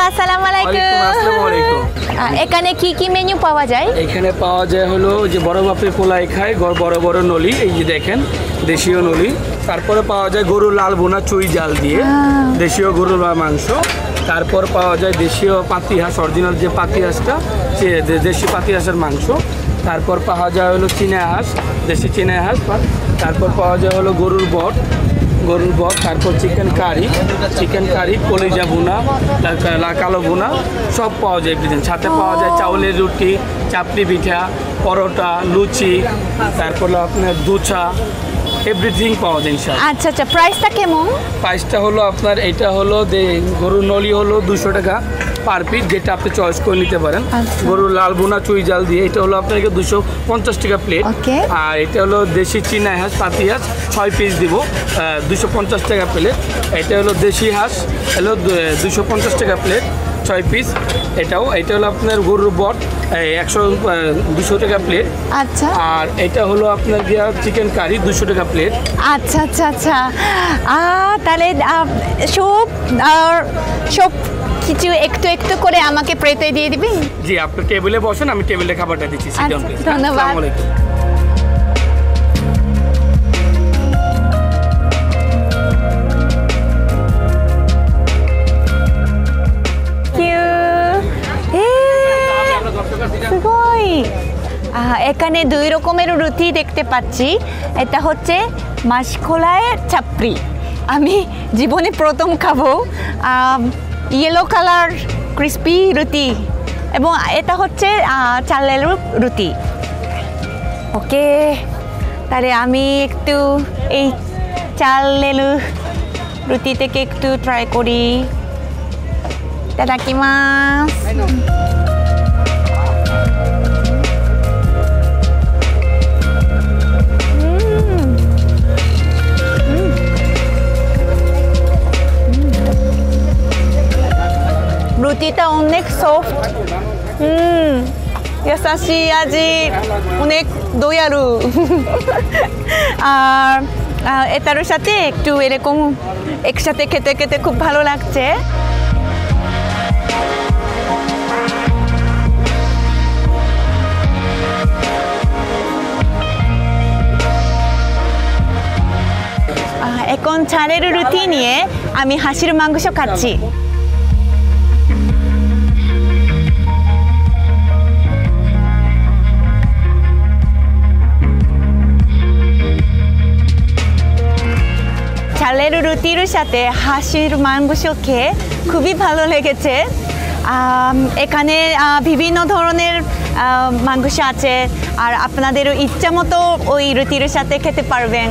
আসসালামু আলাইকুম। এখানে কি কি মেনু পাওয়া যায়? এখানে পাওয়া যায় হলো যে বড় বাপের পোলাই খায়, বড় বড় নলি, এই যে দেখেন দেশীয় নলি। তারপরে পাওয়া যায় গরুর লাল বোনা চুই জাল দিয়ে দেশীয় গরুর মাংস। তারপর পাওয়া যায় দেশীয় পাতি হাঁস, অরিজিনাল যে পাতি হাঁসটা, সে দেশি পাতি হাঁসের মাংস। তারপর পাওয়া যায় হলো চীনা হাঁস, দেশি চীনা হাঁস। তারপর পাওয়া যায় হলো গরুর বট। তারপর চিকেন কারি, কলিজা বোনা, কালো বোনা, সব পাওয়া যায় এভরিথিং। সাথে পাওয়া যায় চাউলের রুটি, চাপড়ি পিঠা, পরোটা, লুচি, তারপর আপনার দুচা, এভরিথিং পাওয়া যায় ইনশাআল্লাহ। আচ্ছা আচ্ছা, প্রাইসটা কেমন? প্রাইসটা হলো আপনার এটা হলো গরুর নলি হলো 200 টাকা পার পিস, যেটা আপনি চয়েস করে নিতে পারেন। গরুর লাল বোনা চুই জাল দিয়ে এটা হলো আপনাকে 250 টাকা প্লেট। আর এটা হলো দেশি চীনা হাঁস পাতি হাঁস 6 পিস দিব, 250 টাকা প্লেট। এটা হলো দেশি হাঁস, হলো 250 টাকা প্লেট 6 পিস। এটা হলো আপনার গরুর বট 200 টাকা প্লেট। আচ্ছা। আর এটা হলো আপনার চিকেন কারি 200 টাকা প্লেট। আচ্ছা আচ্ছা আচ্ছা, তাহলে সব কিছু একটু একটু করে আমাকে প্লেটে দিয়ে দিবি? জি, আপনি টেবিলে বসেন, আমি টেবিলে খাবারটা দিচ্ছি। ধন্যবাদ। এখানে 2 রকমের রুটি দেখতে পাচ্ছি। এটা হচ্ছে মাসকলাইয়ের চাপড়ি, আমি জীবনে প্রথম খাবো। ইয়েলো কালার ক্রিস্পি রুটি, এবং এটা হচ্ছে চালের রুটি। ওকে, তাহলে আমি একটু এই চালের রুটি থেকে একটু ট্রাই করি। ইতাদাকিমাসু। রুটিটা অনেক সফট, ইয়াসাশি আজি, অনেক দয়ালু। আর এটার সাথে একটু এরকম একসাথে খেতে খেতে খুব ভালো লাগছে। এখন চালের রুটি নিয়ে আমি হাঁসের মাংস খাচ্ছি। চালের রুটির সাথে হাঁসের মাংস খেয়ে খুবই ভালো লেগেছে। এখানে বিভিন্ন ধরনের মাংস আছে, আর আপনাদের ইচ্ছা মতো ওই রুটির সাথে খেতে পারবেন।